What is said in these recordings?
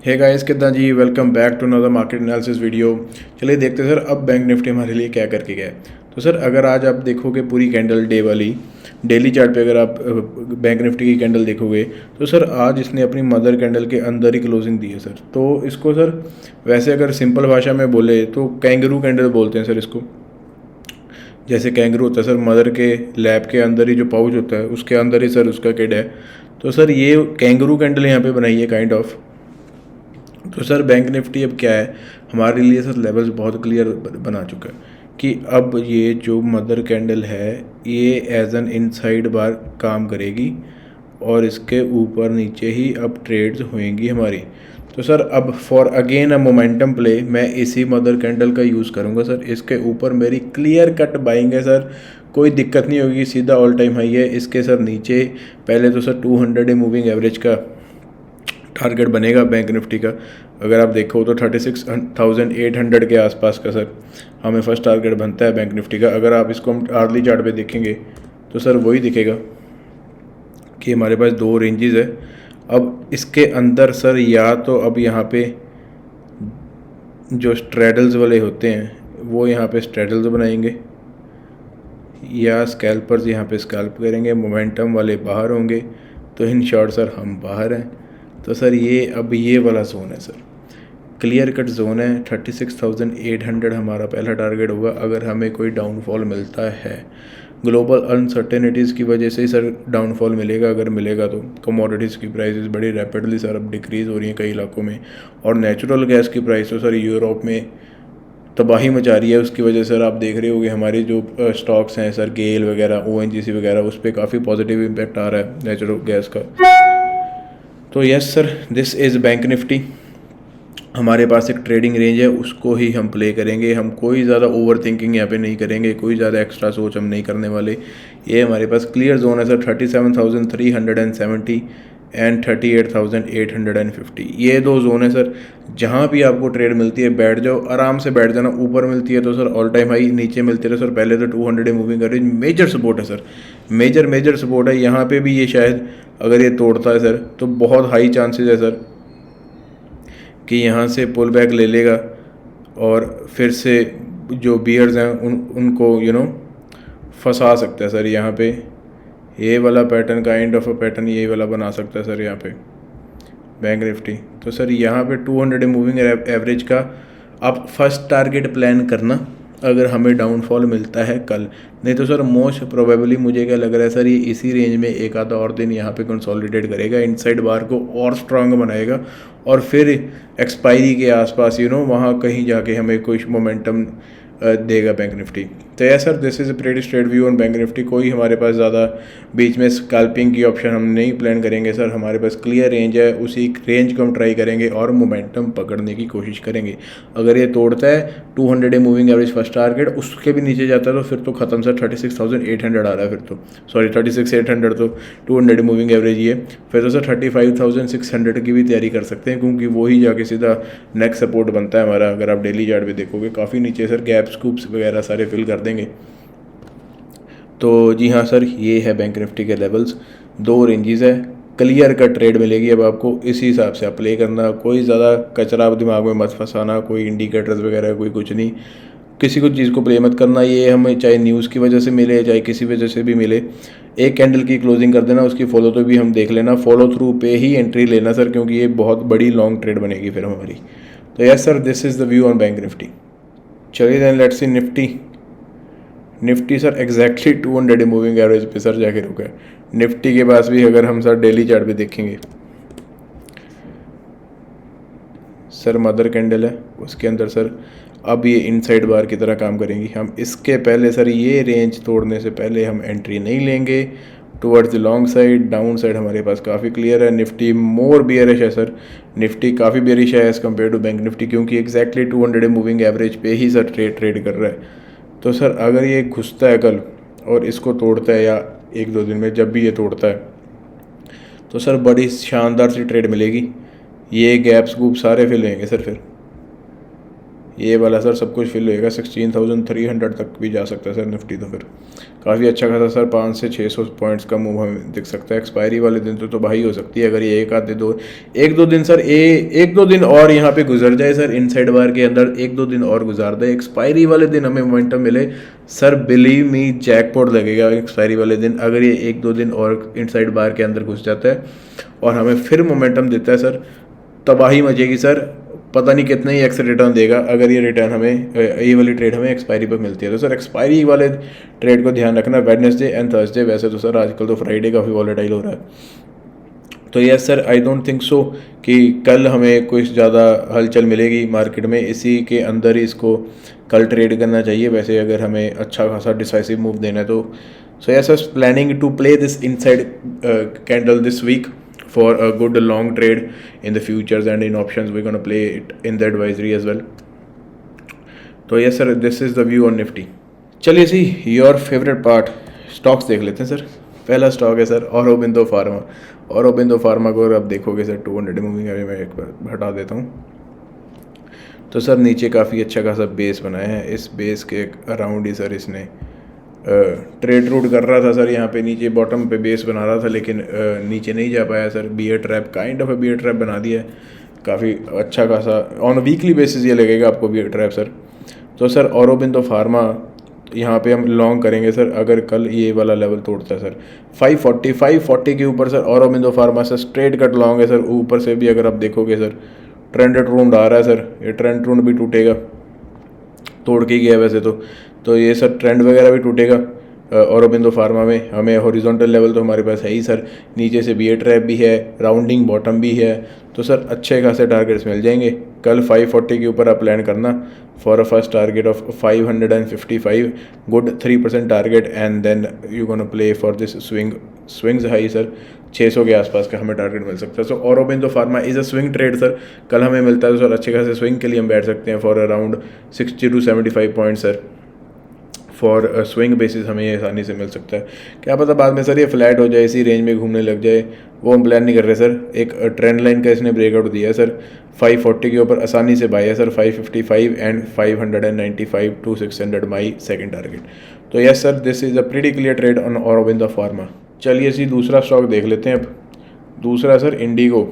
हे guys, कितना जी, welcome back to another market analysis video. चलिए देखते हैं सर अब बैंक निफ्टी हमारे लिए क्या करके गया है। तो सर अगर आज आप देखोगे पूरी कैंडल डे वाली डेली चार्ट पे, अगर आप बैंक निफ्टी की कैंडल देखोगे तो सर आज इसने अपनी मदर कैंडल के अंदर ही क्लोजिंग दी है सर। तो इसको सर वैसे अगर सिंपल भाषा में बोले तो कैंगरू कैंडल बोलते हैं सर इसको। जैसे कैंगरू होता है सर, मदर के लैब के अंदर ही जो पाउच होता है उसके अंदर ही सर उसका किड है। तो सर ये कैंगरू कैंडल यहाँ पे बनाई है काइंड ऑफ। तो सर बैंक निफ्टी अब क्या है हमारे लिए सर, लेवल्स बहुत क्लियर बना चुका है कि अब ये जो मदर कैंडल है ये एज एन इनसाइड बार काम करेगी और इसके ऊपर नीचे ही अब ट्रेड्स होएंगी हमारी। तो सर अब for again a momentum play मैं इसी मदर कैंडल का यूज़ करूँगा सर। इसके ऊपर मेरी क्लियर कट बाइंग है सर, कोई दिक्कत नहीं होगी, सीधा ऑल टाइम हाई है। इसके सर नीचे पहले तो सर 200 डे मूविंग एवरेज का टारगेट बनेगा बैंक निफ्टी का। अगर आप देखो तो 36,800 के आसपास का सर हमें फर्स्ट टारगेट बनता है बैंक निफ्टी का। अगर आप इसको हम आर्ली चार्ट पे देखेंगे तो सर वही दिखेगा कि हमारे पास दो रेंजेस है। अब इसके अंदर सर या तो अब यहाँ पे जो स्ट्रेडल्स वाले होते हैं वो यहाँ पे स्ट्रेडल्स बनाएंगे, या स्कैल्पर्स यहाँ पे स्कैल्प करेंगे, मोमेंटम वाले बाहर होंगे। तो इन शॉर्ट सर हम बाहर हैं। तो सर ये अब ये वाला जोन है सर, क्लियर कट जोन है। 36,800 हमारा पहला टारगेट होगा अगर हमें कोई डाउनफॉल मिलता है। ग्लोबल अनसर्टेनिटीज़ की वजह से ही सर डाउनफॉल मिलेगा, अगर मिलेगा तो। कमोडिटीज़ की प्राइसेस बड़ी रैपिडली सर अब डिक्रीज़ हो रही हैं कई इलाकों में, और नेचुरल गैस की प्राइस तो सर यूरोप में तबाही मचा रही है। उसकी वजह से सर आप देख रहे होंगे हमारी जो स्टॉक्स हैं सर, गेल वगैरह, ओएनजीसी वगैरह, उस पर काफ़ी पॉजिटिव इम्पैक्ट आ रहा है नेचुरल गैस का। तो yes sir, this is bank Nifty. हमारे पास एक ट्रेडिंग रेंज है, उसको ही हम प्ले करेंगे। हम कोई ज़्यादा ओवर थिंकिंग यहाँ पे नहीं करेंगे, कोई ज़्यादा एक्स्ट्रा सोच हम नहीं करने वाले। ये हमारे पास क्लियर जोन है सर, 37,370 एंड 38,850। ये दो जोन है सर, जहाँ भी आपको ट्रेड मिलती है बैठ जाओ, आराम से बैठ जाना। ऊपर मिलती है तो सर ऑल टाइम हाई, नीचे मिलती है तो सर पहले तो 200 day moving average major support है सर, मेजर सपोर्ट है। यहाँ पे भी ये शायद अगर ये तोड़ता है सर तो बहुत हाई चांसेस है सर कि यहाँ से पुल बैक ले लेगा और फिर से जो बियर्स हैं उनको फंसा सकता है सर। यहाँ पे ये वाला pattern, kind of a pattern ये वाला बना सकता है सर यहाँ पे बैंक निफ्टी। तो सर यहाँ पे 200 मूविंग एवरेज का आप फर्स्ट टारगेट प्लान करना अगर हमें डाउनफॉल मिलता है कल। नहीं तो सर मोस्ट प्रोबेबली मुझे क्या लग रहा है सर, ये इसी रेंज में एक आधा और दिन यहाँ पे कंसोलिडेट करेगा, इनसाइड बार को और स्ट्रांग बनाएगा और फिर एक्सपायरी के आसपास वहाँ कहीं जाके हमें कुछ मोमेंटम देगा बैंक निफ्टी। तो yes sir, this is a pretty straight view on bank Nifty. कोई हमारे पास ज़्यादा बीच में स्कैल्पिंग की ऑप्शन हम नहीं प्लान करेंगे सर। हमारे पास क्लियर रेंज है, उसी रेंज को हम ट्राई करेंगे और मोमेंटम पकड़ने की कोशिश करेंगे। अगर ये तोड़ता है 200 day moving average first target, उसके भी नीचे जाता है तो फिर तो ख़त्म सर। 36,800 आ रहा है फिर तो, सॉरी 36,800 तो 200 डे मूविंग एवरेज ही है। फिर तो सर 35,600 की भी तैयारी कर सकते हैं, क्योंकि वही जाके सीधा नेक्स्ट सपोर्ट बनता है हमारा। अगर आप डेली चार्ट पे देखोगे काफ़ी नीचे सर गैप स्कूप्स वगैरह सारे फिल कर देंगे। तो जी हाँ सर, ये है बैंक निफ्टी के लेवल्स। दो रेंजेस है, क्लियर कट ट्रेड मिलेगी। अब आपको इसी हिसाब से आप प्ले करना, कोई ज़्यादा कचरा आप दिमाग में मत फंसाना, कोई इंडिकेटर्स वगैरह कोई कुछ नहीं, किसी को चीज़ को प्ले मत करना। ये हमें चाहे न्यूज़ की वजह से मिले चाहे किसी वजह से भी मिले, एक कैंडल की क्लोजिंग कर देना, उसकी फॉलो तो भी हम देख लेना, फॉलो थ्रू पे ही एंट्री लेना सर, क्योंकि ये बहुत बड़ी लॉन्ग ट्रेड बनेगी फिर हमारी। तो yes sir, this is the view on bank Nifty. चलिए then let's see Nifty sir exactly 200 day moving average पे सर जाके रुका है। निफ्टी के पास भी अगर हम सर डेली चार्ट पे देखेंगे सर, मदर कैंडल है, उसके अंदर सर अब ये इनसाइड बार की तरह काम करेंगी। हम इसके पहले सर ये रेंज तोड़ने से पहले हम एंट्री नहीं लेंगे towards the long side. Down side हमारे पास काफ़ी क्लियर है। निफ्टी मोर बियरिश है सर, निफ्टी काफ़ी बियरिश है as compared to bank Nifty, क्योंकि एग्जैक्टली 200 मूविंग एवरेज पे ही सर ट्रेड कर रहा है। तो सर अगर ये घुसता है कल और इसको तोड़ता है, या एक दो दिन में जब भी ये तोड़ता है, तो सर बड़ी शानदार सी ट्रेड मिलेगी। ये गैप्स गूप सारे फिल होंगे सर फिर। ये वाला सर सब कुछ फिल होएगा, 16,300 तक भी जा सकता है सर निफ्टी। तो फिर काफ़ी अच्छा खासा सर 500 से 600 पॉइंट्स का मूव हमें दिख सकता है। एक्सपायरी वाले दिन तो भाई हो सकती है, अगर ये एक दो दिन सर एक दो दिन और यहाँ पे गुजर जाए सर, इनसाइड बार के अंदर एक दो दिन और गुजार दे, एक्सपायरी वाले दिन हमें मोमेंटम मिले सर, बिलीव मी जैकपॉट लगेगा एक्सपायरी वाले दिन। अगर ये एक दो दिन और इनसाइड बार के अंदर घुस जाता है और हमें फिर मोमेंटम देता है सर, तबाही मचेगी सर। पता नहीं कितना ही एक्स रिटर्न देगा अगर ये रिटर्न हमें, ये वाली ट्रेड हमें एक्सपायरी पर मिलती है। तो सर एक्सपायरी वाले ट्रेड को ध्यान रखना, वेडनेसडे एंड थर्सडे। वैसे तो सर आजकल तो फ्राइडे काफ़ी वॉलेटाइल हो रहा है। तो yes sir, I don't think so कि कल हमें कुछ ज़्यादा हलचल मिलेगी मार्केट में, इसी के अंदर ही इसको कल ट्रेड करना चाहिए। वैसे अगर हमें अच्छा खासा डिसाइसिव मूव देना है तो so yes sir, planning to play this inside candle this week for a good long trade in the futures and in options. We're going to play it in the advisory as well. तो yes sir, this is the view on Nifty. चलिए जी, your favourite part stocks देख लेते हैं sir. पहला stock है sir Aurobindo pharma. Aurobindo pharma को अगर आप देखोगे सर 200 मूविंग एवरेज में एक बार हटा देता हूँ, तो सर नीचे काफ़ी अच्छा खासा बेस बनाया है। इस बेस के अराउंड ही सर इसने ट्रेड रूट कर रहा था सर, यहाँ पे नीचे बॉटम पे बेस बना रहा था, लेकिन नीचे नहीं जा पाया sir. Bear trap, kind of a bear trap बना दिया है, काफ़ी अच्छा खासा ऑन वीकली बेसिस ये लगेगा आपको बियर ट्रैप सर। तो सर औरोबिंदो फार्मा यहाँ पे हम लॉन्ग करेंगे सर, अगर कल ये वाला लेवल तोड़ता है सर 540 के ऊपर सर, औरोबिंदो फार्मा से स्ट्रेट कट लॉन्ग है सर। ऊपर से भी अगर आप देखोगे सर ट्रेंड रूंड आ रहा है सर, ये ट्रेंड रूंड भी टूटेगा, तोड़ के गया वैसे तो ये सर ट्रेंड वगैरह भी टूटेगा औरोबिंदो फार्मा में। हमें हॉरिजॉन्टल लेवल तो हमारे पास है ही सर, नीचे से बियर ट्रैप भी है, राउंडिंग बॉटम भी है, तो सर अच्छे खासे टारगेट्स मिल जाएंगे। कल 540 के ऊपर आप प्लान करना for a first target of 555, good 3% target, and then you gonna play for this swings high sir 600 के आसपास का हमें टारगेट मिल सकता है। So Aurobindo pharma is a swing trade sir, कल हमें मिलता है तो सर अच्छे खासे स्विंग के लिए हम बैठ सकते हैं for around 60 to 75 point sir. For swing basis हमें ये आसानी से मिल सकता है। क्या पता बाद में सर ये फ्लैट हो जाए, इसी रेंज में घूमने लग जाए, वो हम प्लान नहीं कर रहे सर। एक ट्रेंड लाइन का इसने ब्रेकआउट दिया है सर, 540 के ऊपर आसानी से बाय है sir, 555 and 595 to 600 my second target. तो yes sir, this is a pretty clear trade on Aurobindo pharma. चलिए जी दूसरा स्टॉक देख लेते हैं अब। दूसरा सर इंडिगो।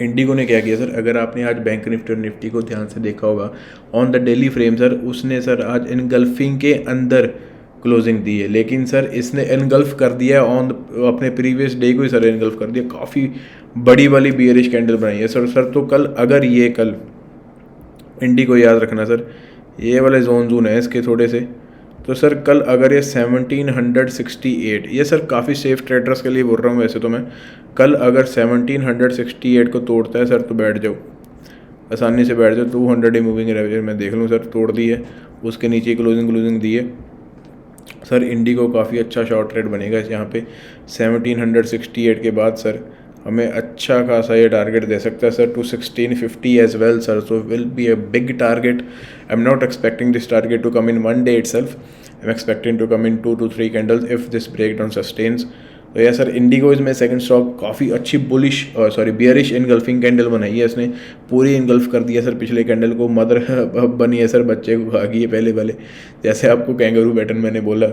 इंडिगो ने क्या किया सर, अगर आपने आज बैंक निफ्टी और निफ्टी को ध्यान से देखा होगा on the daily frame sir, उसने सर आज इनगल्फिंग के अंदर क्लोजिंग दी है, लेकिन सर इसने इनगल्फ कर दिया ऑन अपने प्रीवियस डे को ही सर इनगल्फ कर दिया, काफ़ी बड़ी वाली बियरिश कैंडल बनाई है सर। तो कल अगर ये कल इंडिगो याद रखना सर, ये वाले जोन है इसके थोड़े से, तो सर कल अगर ये 1768, ये सर काफ़ी सेफ ट्रेडर्स के लिए बोल रहा हूँ वैसे तो मैं, कल अगर 1768 को तोड़ता है सर तो बैठ जाओ, आसानी से बैठ जाओ। 200 मूविंग एवरेज मैं देख लूँ सर, तोड़ दी है, उसके नीचे क्लोजिंग दी है सर। इंडिगो काफ़ी अच्छा शॉर्ट ट्रेड बनेगा यहाँ पे 1768 के बाद सर, हमें अच्छा खासा ये टारगेट दे सकता है sir to 1650 as well sir. So will be a big target. I am not expecting this target to come in one day itself, I am expecting to come in 2 to 3 candles if this break down sustains. तो यह sir IndiGo is में second stock, काफ़ी अच्छी bullish bearish engulfing candle बनाई है इसने, पूरी engulf कर दिया सर पिछले कैंडल को, मदर बनी है सर, बच्चे को खा गई है पहले वाले, जैसे आपको कैंगरू पैटर्न मैंने बोला।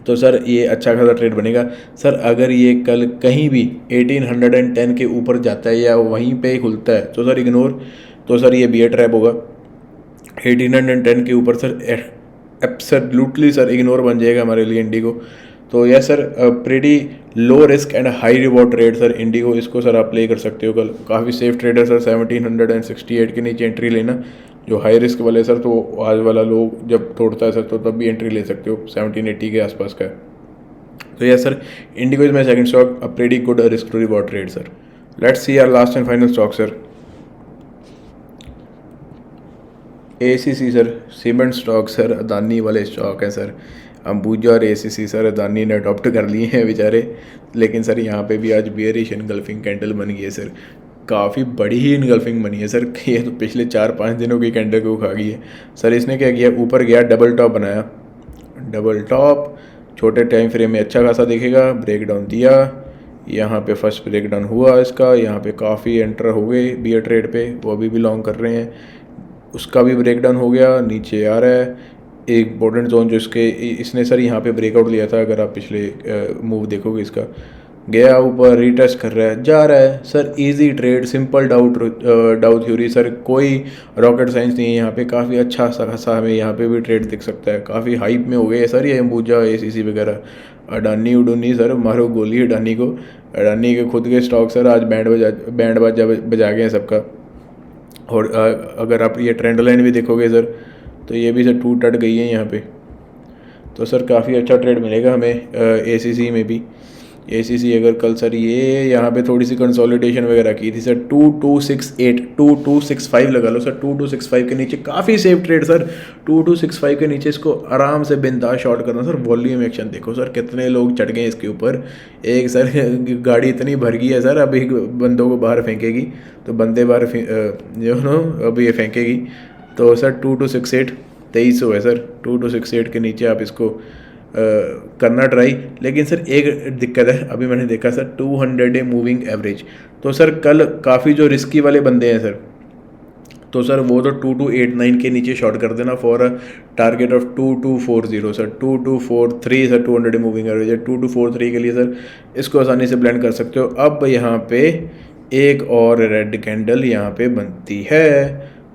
तो सर ये अच्छा खासा ट्रेड बनेगा सर। अगर ये कल कहीं भी 1810 के ऊपर जाता है या वहीं पे खुलता है तो सर इग्नोर, तो सर ये बियर ट्रैप होगा। 1810 के ऊपर सर एब्सोल्युटली सर इग्नोर बन जाएगा हमारे लिए इंडिगो। तो यह sir pretty low risk and high reward trade sir Indigo, इसको सर आप प्ले कर सकते हो कल, काफ़ी सेफ ट्रेड है सर। 1768 के नीचे एंट्री लेना, जो हाई रिस्क वाले सर तो आज वाला लोग जब तोड़ता है सर तो तब भी एंट्री ले सकते हो, 1780 के आसपास का है। तो yes sir IndiGo is my second stock, a pretty good risk to reward trade sir. Let's see our last and final stock sir, ACC sir, cement stock sir, Adani वाले स्टॉक है सर। अंबुजा और ACC सर अदानी ने adopt कर लिए हैं बेचारे, लेकिन sir यहाँ पे भी आज बियरिश इनगल्फिंग कैंडल बन गई है सर, काफ़ी बड़ी ही इनगल्फिंग बनी है सर। ये तो पिछले 4-5 दिनों की कैंडल को खा गई है सर। इसने क्या किया, ऊपर गया डबल टॉप बनाया, डबल टॉप छोटे टाइम फ्रेम में अच्छा खासा दिखेगा, ब्रेक डाउन दिया, यहाँ पे फर्स्ट ब्रेक डाउन हुआ इसका, यहाँ पे काफ़ी एंटर हो गए बियर ट्रेड पे, वो अभी भी लॉन्ग कर रहे हैं। उसका भी ब्रेक डाउन हो गया, नीचे आ रहा है। एक इम्पोर्टेंट जोन जो इसने सर यहाँ पे ब्रेकआउट लिया था, अगर आप पिछले मूव देखोगे इसका, गया ऊपर, रीटेस्ट कर रहा है, जा रहा है सर। इजी ट्रेड, सिंपल डाउ थ्योरी सर, कोई रॉकेट साइंस नहीं है यहाँ पे। काफ़ी अच्छा सा खासा हमें यहाँ पे भी ट्रेड दिख सकता है। काफ़ी हाइप में हो गए सर ये अंबुजा ACC वगैरह। अडानी उडूनी सर, मारो गोली अडानी को। अडानी के खुद के स्टॉक सर आज बैंड बाजा बजा गए हैं सबका। और अगर आप ये ट्रेंड लाइन भी देखोगे सर, तो ये भी सर टूट टट गई है यहाँ पे। तो सर काफ़ी अच्छा ट्रेड मिलेगा हमें ACC में भी। ACC अगर कल सर ये यहाँ पे थोड़ी सी कंसोलिडेशन वगैरह की थी सर, 2268 2265 लगा लो सर। 2265 के नीचे काफ़ी सेफ ट्रेड सर। 2265 के नीचे इसको आराम से बिंदास शॉर्ट करना सर। वॉल्यूम एक्शन देखो सर, कितने लोग चढ़ गए इसके ऊपर। एक सर गाड़ी इतनी भर गई है सर, अभी बंदों को बाहर फेंकेगी, तो बंदे बाहर जो नो अब ये फेंकेगी। तो सर 2268 2300 है सर। 2268 के नीचे आप इसको करना ट्राई। लेकिन सर एक दिक्कत है, अभी मैंने देखा सर 200 डे मूविंग एवरेज। तो सर कल काफ़ी जो रिस्की वाले बंदे हैं सर, तो सर वो तो 2289 के नीचे शॉर्ट कर देना for a target of 2240 sir. 2243 sir 200 day moving average है। 2243 के लिए सर इसको आसानी से ब्लेंड कर सकते हो। अब यहाँ पे एक और रेड कैंडल यहाँ पे बनती है,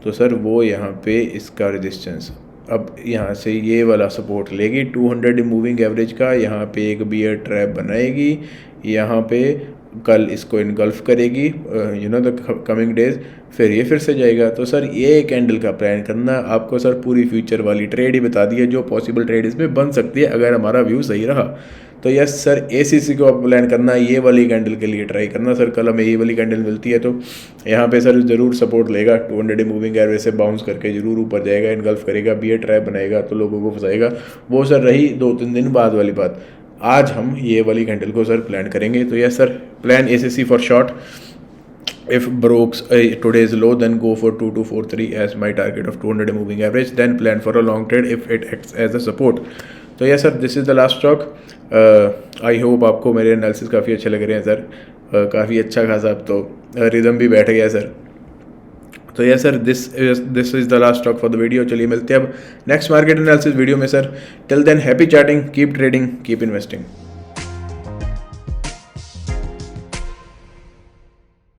तो सर वो यहाँ पे इसका रेजिस्टेंस अब यहाँ से ये वाला सपोर्ट लेगी 200 मूविंग एवरेज का। यहाँ पे एक बियर ट्रैप बनाएगी, यहाँ पे कल इसको इनगल्फ करेगी द कमिंग डेज, फिर ये फिर से जाएगा। तो सर ये कैंडल का प्लान करना आपको सर पूरी फ्यूचर वाली ट्रेड ही बता दी है, जो पॉसिबल ट्रेड इसमें बन सकती है अगर हमारा व्यू सही रहा। तो यस सर ACC को आप प्लान करना, ये वाली कैंडल के लिए ट्राई करना सर। कल हमें ये वाली कैंडल मिलती है तो यहाँ पे सर ज़रूर सपोर्ट लेगा। 200 डे मूविंग एवरेज से बाउंस करके ज़रूर ऊपर जाएगा, इनगल्फ करेगा, बियर ट्रैप बनाएगा तो लोगों को फंसाएगा। वो सर रही 2-3 दिन बाद वाली बात। आज हम ये वाली कैंडल को सर प्लान करेंगे। तो yes sir, plan ACC for short. If breaks today's low, then go for 2243 as my target of 200 moving average. Then plan for a long trade if it acts as a support. तो yes sir, this is the last stock. I hope आपको मेरे analysis काफ़ी अच्छे लग रहे हैं sir. काफ़ी अच्छा खासा अब तो रिदम भी बैठ गया सर। तो yes sir, this is the last stock for the video. चलिए मिलते हैं अब नेक्स्ट मार्केट एनालिसिस वीडियो में sir. Till than happy chatting, keep trading, keep investing.